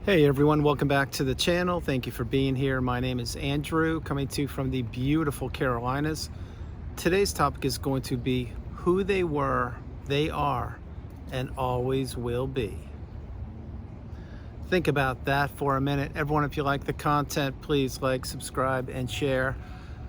Hey everyone, welcome back to the channel. Thank you for being here. My name is Andrew, coming to you from the beautiful Carolinas. Today's topic is going to be who they were, they are, and always will be. Think about that for a minute. Everyone, if you like the content, please like, subscribe, and share.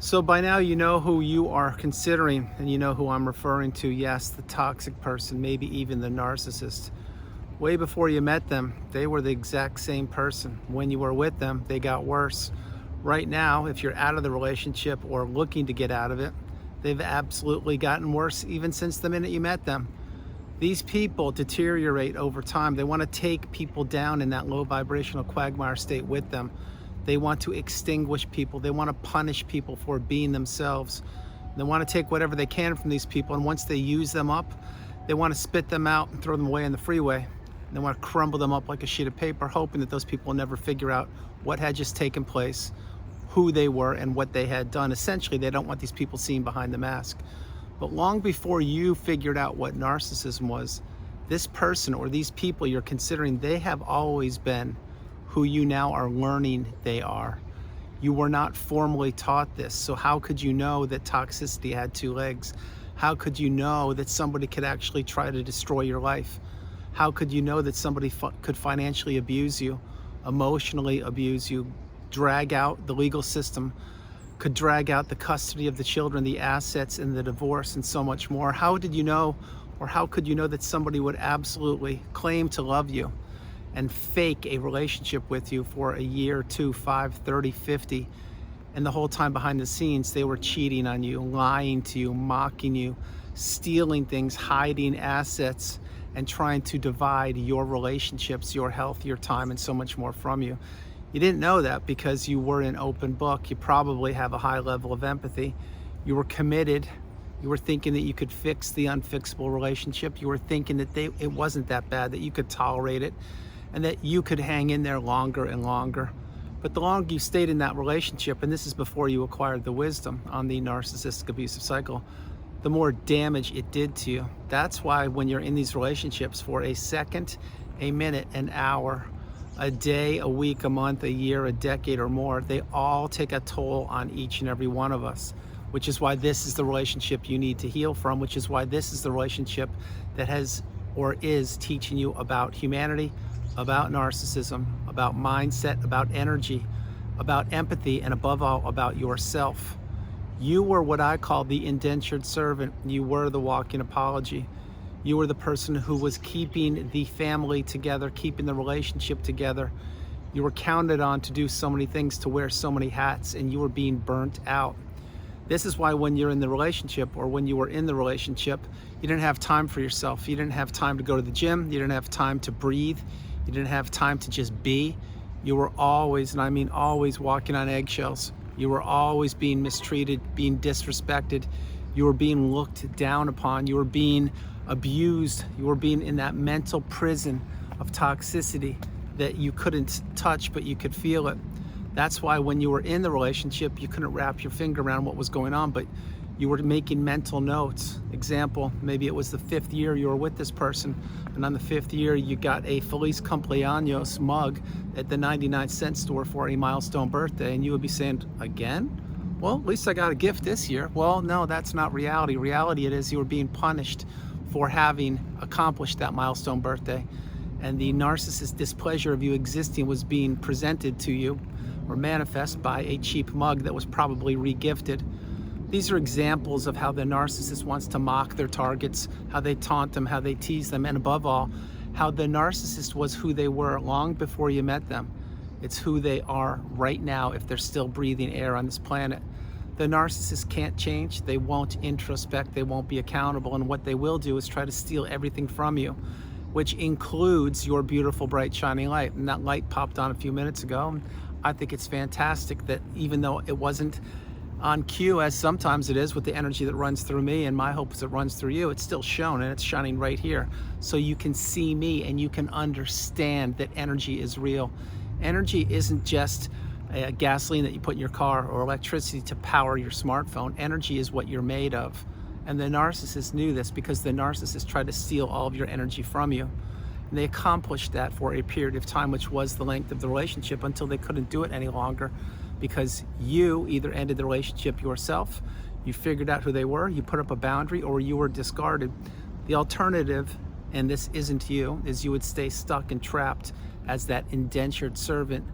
So by now you know who you are considering, and you know who I'm referring to. Yes, the toxic person, maybe even the narcissist. Way before you met them, they were the exact same person. When you were with them, they got worse. Right now, if you're out of the relationship or looking to get out of it, they've absolutely gotten worse even since the minute you met them. These people deteriorate over time. They want to take people down in that low vibrational quagmire state with them. They want to extinguish people. They want to punish people for being themselves. They want to take whatever they can from these people, and once they use them up, they want to spit them out and throw them away in the freeway. They want to crumble them up like a sheet of paper, hoping that those people will never figure out what had just taken place, who they were, and what they had done. Essentially, they don't want these people seen behind the mask. But long before you figured out what narcissism was, this person or these people you're considering, they have always been who you now are learning they are. You were not formally taught this, so how could you know that toxicity had two legs? How could you know that somebody could actually try to destroy your life? How could you know that somebody could financially abuse you, emotionally abuse you, drag out the legal system, could drag out the custody of the children, the assets, and the divorce, and so much more? How did you know, or how could you know that somebody would absolutely claim to love you and fake a relationship with you for a year, 2, 5, 30, 50, and the whole time behind the scenes they were cheating on you, lying to you, mocking you, stealing things, hiding assets, and trying to divide your relationships, your health, your time, and so much more from you. You didn't know that because you were an open book. You probably have a high level of empathy. You were committed. You were thinking that you could fix the unfixable relationship. You were thinking that it wasn't that bad, that you could tolerate it, and that you could hang in there longer and longer. But the longer you stayed in that relationship, and this is before you acquired the wisdom on the narcissistic abusive cycle, the more damage it did to you. That's why when you're in these relationships for a second, a minute, an hour, a day, a week, a month, a year, a decade, or more, they all take a toll on each and every one of us, which is why this is the relationship you need to heal from, which is why this is the relationship that has or is teaching you about humanity, about narcissism, about mindset, about energy, about empathy, and above all, about yourself. You were what I call the indentured servant. You were the walking apology. You were the person who was keeping the family together, keeping the relationship together. You were counted on to do so many things, to wear so many hats, and you were being burnt out. This is why when you're in the relationship, or when you were in the relationship, you didn't have time for yourself. You didn't have time to go to the gym. You didn't have time to breathe. You didn't have time to just be. You were always, and I mean always, walking on eggshells. You were always being mistreated, being disrespected. You were being looked down upon. You were being abused. You were being in that mental prison of toxicity that you couldn't touch, but you could feel it. That's why when you were in the relationship, you couldn't wrap your finger around what was going on, but you were making mental notes. Example, maybe it was the 5th year you were with this person, and on the 5th year you got a Feliz Cumpleaños mug at the 99-cent store for a milestone birthday, and you would be saying, again? Well, at least I got a gift this year. Well, no, that's not reality. Reality it is you were being punished for having accomplished that milestone birthday, and the narcissist displeasure of you existing was being presented to you or manifest by a cheap mug that was probably re-gifted. These are examples of how the narcissist wants to mock their targets, how they taunt them, how they tease them, and above all, how the narcissist was who they were long before you met them. It's who they are right now if they're still breathing air on this planet. The narcissist can't change. They won't introspect. They won't be accountable. And what they will do is try to steal everything from you, which includes your beautiful, bright, shining light. And that light popped on a few minutes ago. I think it's fantastic that even though it wasn't on cue, as sometimes it is with the energy that runs through me, and my hope is it runs through you, it's still shown, and it's shining right here. So you can see me and you can understand that energy is real. Energy isn't just a gasoline that you put in your car or electricity to power your smartphone. Energy is what you're made of. And the narcissist knew this because the narcissist tried to steal all of your energy from you. And they accomplished that for a period of time, which was the length of the relationship, until they couldn't do it any longer, because you either ended the relationship yourself, you figured out who they were, you put up a boundary, or you were discarded. The alternative, and this isn't you, is you would stay stuck and trapped as that indentured servant,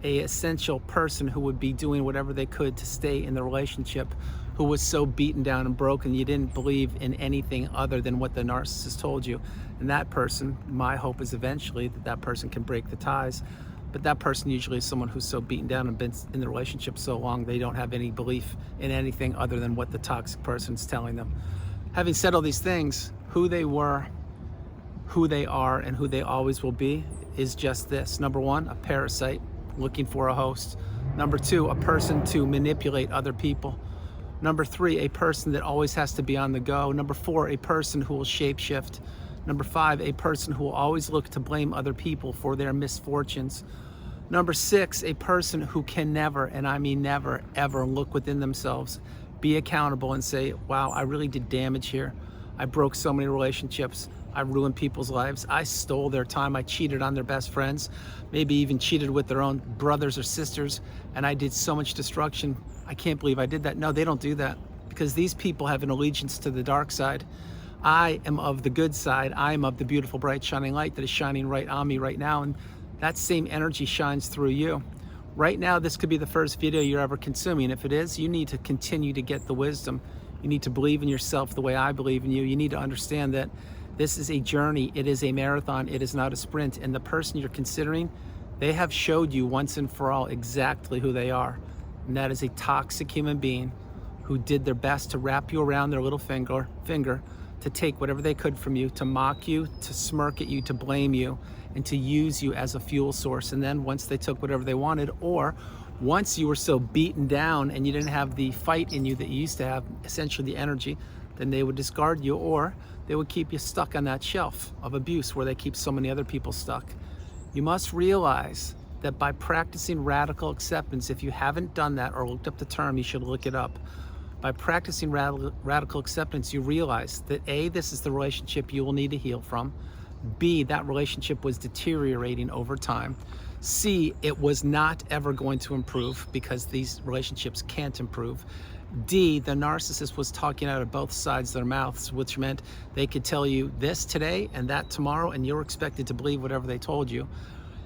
a essential person who would be doing whatever they could to stay in the relationship, who was so beaten down and broken you didn't believe in anything other than what the narcissist told you. And that person, my hope is eventually that that person can break the ties, but that person usually is someone who's so beaten down and been in the relationship so long they don't have any belief in anything other than what the toxic person's telling them. Having said all these things, who they were, who they are, and who they always will be is just this. Number one, a parasite looking for a host. Number two, a person to manipulate other people. Number three, a person that always has to be on the go. Number four, a person who will shapeshift. Number five, a person who will always look to blame other people for their misfortunes. Number six, a person who can never, and I mean never, ever look within themselves, be accountable and say, wow, I really did damage here. I broke so many relationships. I ruined people's lives. I stole their time. I cheated on their best friends, maybe even cheated with their own brothers or sisters, and I did so much destruction. I can't believe I did that. No, they don't do that, because these people have an allegiance to the dark side. I am of the good side. I am of the beautiful, bright, shining light that is shining right on me right now, and that same energy shines through you. Right now, this could be the first video you're ever consuming. If it is, you need to continue to get the wisdom. You need to believe in yourself the way I believe in you. You need to understand that this is a journey. It is a marathon. It is not a sprint. And the person you're considering, they have showed you once and for all exactly who they are. And that is a toxic human being who did their best to wrap you around their little finger, to take whatever they could from you, to mock you, to smirk at you, to blame you, and to use you as a fuel source. And then once they took whatever they wanted, or once you were so beaten down and you didn't have the fight in you that you used to have, essentially the energy, then they would discard you, or they would keep you stuck on that shelf of abuse where they keep so many other people stuck. You must realize that by practicing radical acceptance, if you haven't done that or looked up the term, you should look it up. By practicing radical acceptance, you realize that A, this is the relationship you will need to heal from. B, that relationship was deteriorating over time. C, it was not ever going to improve, because these relationships can't improve. D, the narcissist was talking out of both sides of their mouths, which meant they could tell you this today and that tomorrow, and you're expected to believe whatever they told you.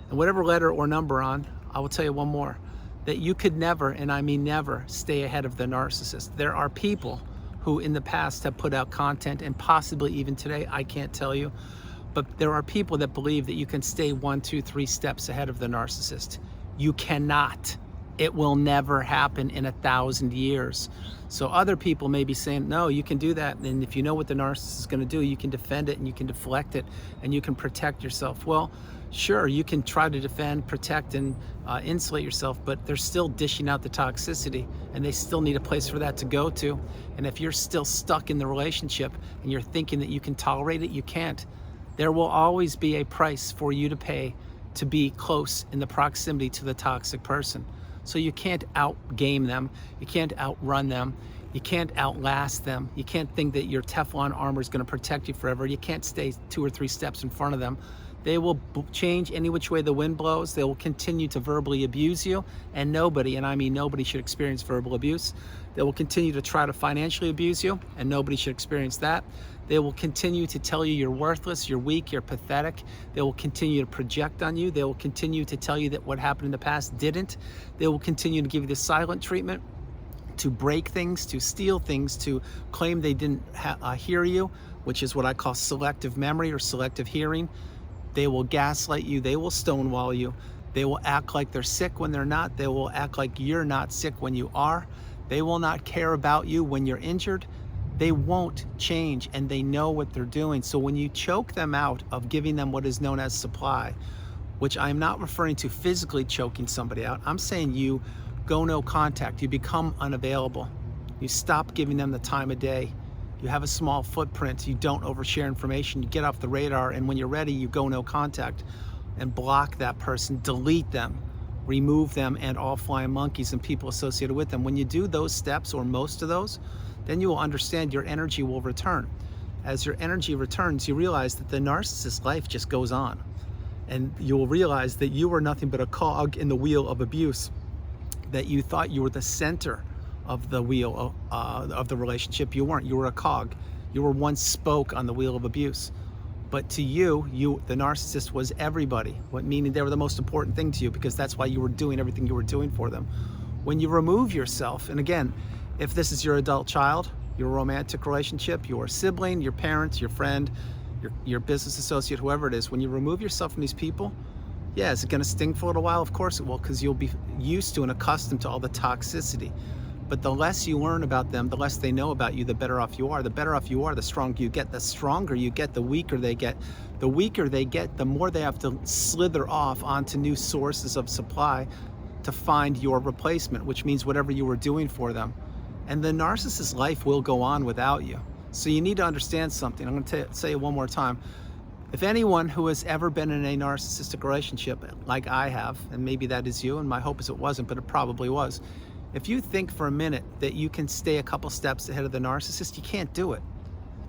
And whatever letter or number on, I will tell you one more, that you could never, and I mean never, stay ahead of the narcissist. There are people who in the past have put out content, and possibly even today, I can't tell you, but there are people that believe that you can stay 1, 2, 3 steps ahead of the narcissist. You cannot. It will never happen in 1,000 years. So other people may be saying, no, you can do that. And if you know what the narcissist is going to do, you can defend it and you can deflect it and you can protect yourself. Well, sure, you can try to defend, protect, and insulate yourself, but they're still dishing out the toxicity, and they still need a place for that to go to. And if you're still stuck in the relationship and you're thinking that you can tolerate it, you can't. There will always be a price for you to pay to be close in the proximity to the toxic person. So you can't outgame them, you can't outrun them, you can't outlast them, you can't think that your Teflon armor is going to protect you forever, you can't stay 2 or 3 steps in front of them. They will change any which way the wind blows. They will continue to verbally abuse you, and nobody, and I mean nobody, should experience verbal abuse. They will continue to try to financially abuse you, and nobody should experience that. They will continue to tell you you're worthless, you're weak, you're pathetic. They will continue to project on you. They will continue to tell you that what happened in the past didn't. They will continue to give you the silent treatment, to break things, to steal things, to claim they didn't hear you, which is what I call selective memory or selective hearing. They will gaslight you. They will stonewall you. They will act like they're sick when they're not. They will act like you're not sick when you are. They will not care about you when you're injured. They won't change, and they know what they're doing. So when you choke them out of giving them what is known as supply, which I'm not referring to physically choking somebody out, I'm saying you go no contact, you become unavailable, you stop giving them the time of day, you have a small footprint, you don't overshare information, you get off the radar, and when you're ready, you go no contact and block that person, delete them, remove them and all flying monkeys and people associated with them. When you do those steps, or most of those, then you will understand your energy will return. as your energy returns, you realize that the narcissist's life just goes on. And you will realize that you were nothing but a cog in the wheel of abuse, that you thought you were the center of the wheel of the relationship. You weren't. You were a cog. You were one spoke on the wheel of abuse. But to you, the narcissist was everybody, meaning they were the most important thing to you, because that's why you were doing everything you were doing for them. When you remove yourself, and again, if this is your adult child, your romantic relationship, your sibling, your parents, your friend, your business associate, whoever it is, when you remove yourself from these people, yeah, is it going to sting for a little while? Of course it will, because you'll be used to and accustomed to all the toxicity. But the less you learn about them, the less they know about you, the better off you are. The better off you are, the stronger you get. The stronger you get, the weaker they get. The weaker they get, the more they have to slither off onto new sources of supply to find your replacement, which means whatever you were doing for them. And the narcissist's life will go on without you. So you need to understand something. I'm going to say it one more time. If anyone who has ever been in a narcissistic relationship, like I have, and maybe that is you, and my hope is it wasn't, but it probably was. If you think for a minute that you can stay a couple steps ahead of the narcissist, you can't do it,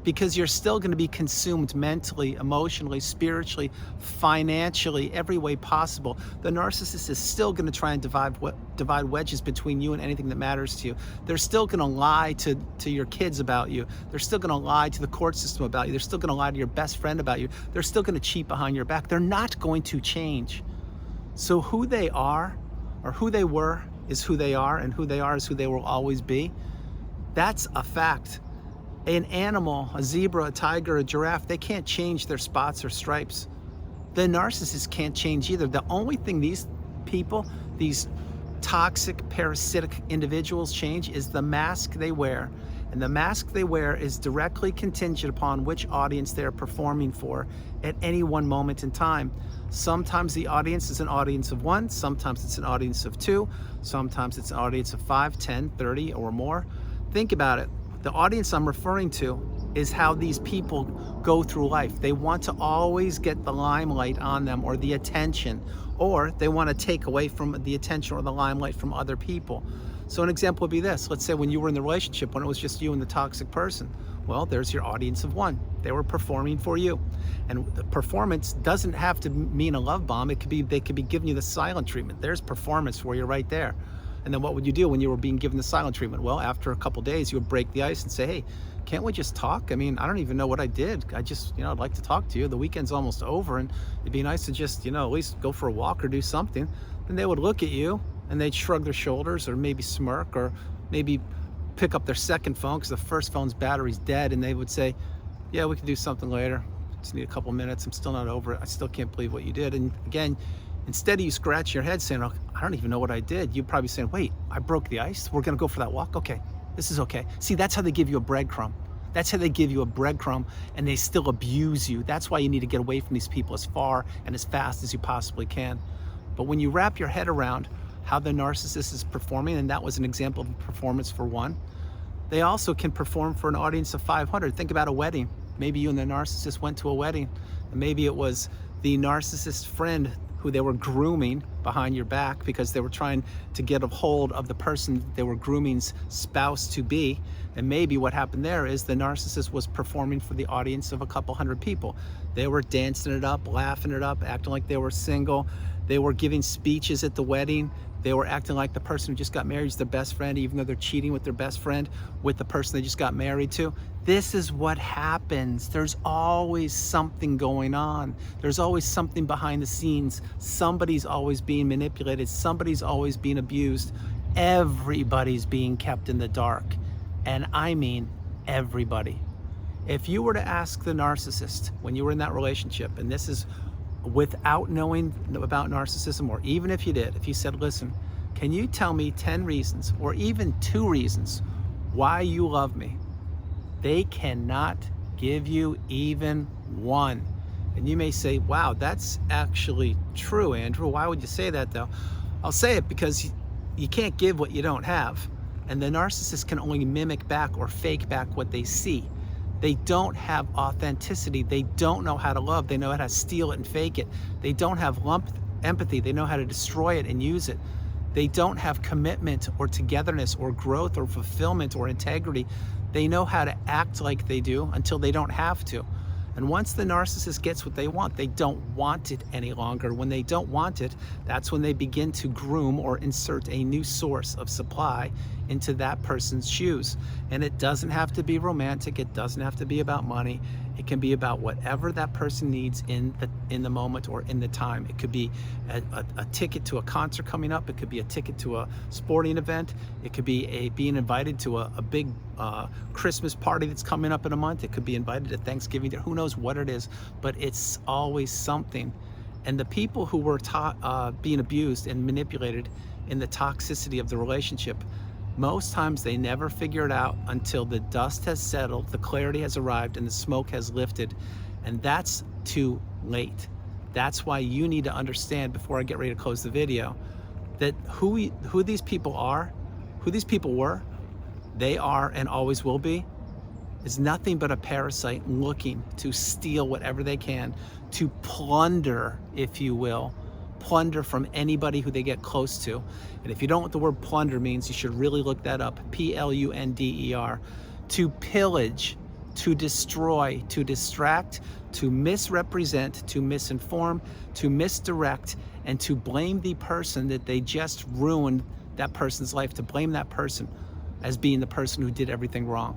because you're still going to be consumed mentally, emotionally, spiritually, financially, every way possible. The narcissist is still going to try and divide wedges between you and anything that matters to you. They're still going to lie to your kids about you. They're still going to lie to the court system about you. They're still going to lie to your best friend about you. They're still going to cheat behind your back. They're not going to change. So who they are, or who they were, is who they are, and who they are is who they will always be. That's a fact. An animal, a zebra, a tiger, a giraffe, they can't change their spots or stripes. The narcissist can't change either. The only thing these people, these toxic, parasitic individuals change is the mask they wear. And the mask they wear is directly contingent upon which audience they're performing for at any one moment in time. Sometimes the audience is an audience of one, sometimes it's an audience of two, sometimes it's an audience of 5, 10, 30 or more. Think about it. The audience I'm referring to is how these people go through life. They want to always get the limelight on them, or the attention, or they want to take away from the attention or the limelight from other people. So an example would be this. Let's say when you were in the relationship, when it was just you and the toxic person. Well, there's your audience of one. They were performing for you. And the performance doesn't have to mean a love bomb. It could be, they could be giving you the silent treatment. There's performance for you right there. And then what would you do when you were being given the silent treatment? Well, after a couple days, you would break the ice and say, hey, can't we just talk? I mean, I don't even know what I did. I just, I'd like to talk to you. The weekend's almost over, and it'd be nice to just, at least go for a walk or do something. Then they would look at you and they'd shrug their shoulders, or maybe smirk, or maybe pick up their second phone because the first phone's battery's dead, and they would say, yeah, we can do something later. Just need a couple minutes. I'm still not over it. I still can't believe what you did. And again, instead of you scratch your head saying, oh, I don't even know what I did, you'd probably saying, wait, I broke the ice? We're gonna go for that walk? Okay, this is okay. See, that's how they give you a breadcrumb. That's how they give you a breadcrumb, and they still abuse you. That's why you need to get away from these people as far and as fast as you possibly can. But when you wrap your head around how the narcissist is performing, and that was an example of performance for one, they also can perform for an audience of 500. Think about a wedding. Maybe you and the narcissist went to a wedding, and maybe it was the narcissist friend who they were grooming behind your back because they were trying to get a hold of the person they were grooming's spouse to be. And maybe what happened there is the narcissist was performing for the audience of a couple hundred people. They were dancing it up, laughing it up, acting like they were single. They were giving speeches at the wedding. They were acting like the person who just got married is their best friend, even though they're cheating with their best friend, with the person they just got married to. This is what happens. There's always something going on. There's always something behind the scenes. Somebody's always being manipulated. Somebody's always being abused. Everybody's being kept in the dark. And I mean everybody. If you were to ask the narcissist when you were in that relationship, and this is without knowing about narcissism, or even if you did, if you said, listen, can you tell me 10 reasons or even 2 reasons why you love me? They cannot give you even one. And you may say, wow, that's actually true, Andrew. Why would you say that though? I'll say it because you can't give what you don't have. And the narcissist can only mimic back or fake back what they see. They don't have authenticity. They don't know how to love. They know how to steal it and fake it. They don't have empathy. They know how to destroy it and use it. They don't have commitment or togetherness or growth or fulfillment or integrity. They know how to act like they do until they don't have to. And once the narcissist gets what they want, they don't want it any longer. When they don't want it, that's when they begin to groom or insert a new source of supply into that person's shoes. And it doesn't have to be romantic. It doesn't have to be about money. It can be about whatever that person needs in the moment or in the time. It could be a ticket to a concert coming up. It could be a ticket to a sporting event. It could be being invited to a big Christmas party that's coming up in a month. It could be invited to Thanksgiving. Who knows what it is, but it's always something. And the people who were being abused and manipulated in the toxicity of the relationship, most times they never figure it out until the dust has settled, the clarity has arrived, and the smoke has lifted. And that's too late. That's why you need to understand, before I get ready to close the video, that who these people are, who these people were, they are and always will be, is nothing but a parasite looking to steal whatever they can, to plunder, if you will, plunder from anybody who they get close to. And if you don't know what the word plunder means, you should really look that up. Plunder. To pillage, to destroy, to distract, to misrepresent, to misinform, to misdirect, and to blame the person that they just ruined that person's life, to blame that person as being the person who did everything wrong.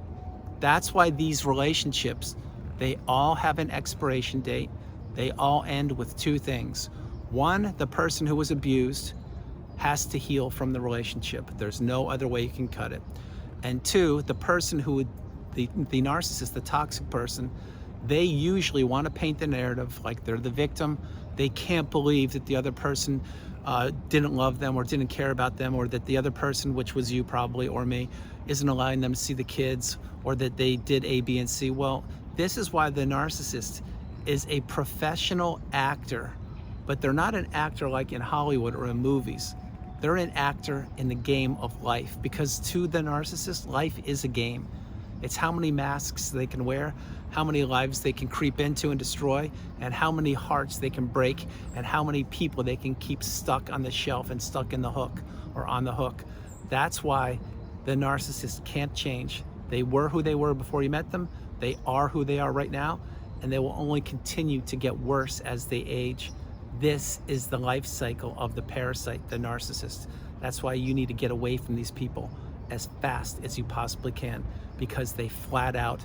That's why these relationships, they all have an expiration date. They all end with two things. One, the person who was abused has to heal from the relationship. There's no other way you can cut it. And two, the person who, the narcissist, the toxic person, they usually want to paint the narrative like they're the victim. They can't believe that the other person didn't love them or didn't care about them, or that the other person, which was you probably or me, isn't allowing them to see the kids, or that they did A, B, and C. Well, this is why the narcissist is a professional actor. But they're not an actor like in Hollywood or in movies. They're an actor in the game of life, because to the narcissist, life is a game. It's how many masks they can wear, how many lives they can creep into and destroy, and how many hearts they can break, and how many people they can keep stuck on the shelf and stuck in the hook or on the hook. That's why the narcissist can't change. They were who they were before you met them. They are who they are right now, and they will only continue to get worse as they age. This is the life cycle of the parasite, the narcissist. That's why you need to get away from these people as fast as you possibly can, because they flat out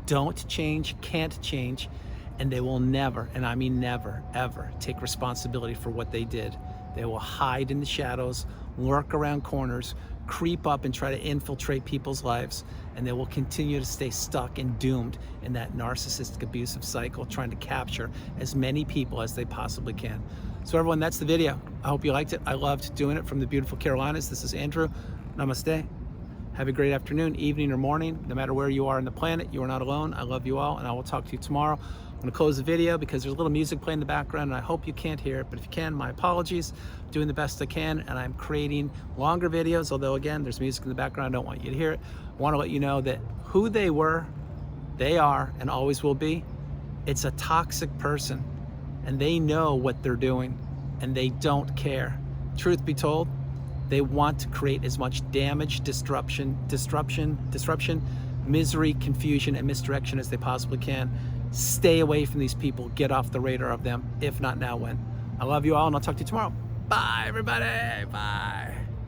don't change, can't change, and they will never, and I mean never, ever take responsibility for what they did. They will hide in the shadows, lurk around corners, creep up and try to infiltrate people's lives, and they will continue to stay stuck and doomed in that narcissistic abusive cycle, trying to capture as many people as they possibly can. So everyone, that's the video. I hope you liked it. I loved doing it from the beautiful Carolinas. This is Andrew. Namaste. Have a great afternoon, evening, or morning. No matter where you are on the planet, you are not alone. I love you all, and I will talk to you tomorrow. I'm going to close the video because there's a little music playing in the background, and I hope you can't hear it, but if you can, my apologies. I'm doing the best I can, and I'm creating longer videos, although again, there's music in the background. I don't want you to hear it. I want to let you know that who they were, they are, and always will be. It's a toxic person, and they know what they're doing, and they don't care. Truth be told, they want to create as much damage, disruption, misery, confusion, and misdirection as they possibly can. Stay away from these people. Get off the radar of them. If not now, when? I love you all, and I'll talk to you tomorrow. Bye, everybody. Bye.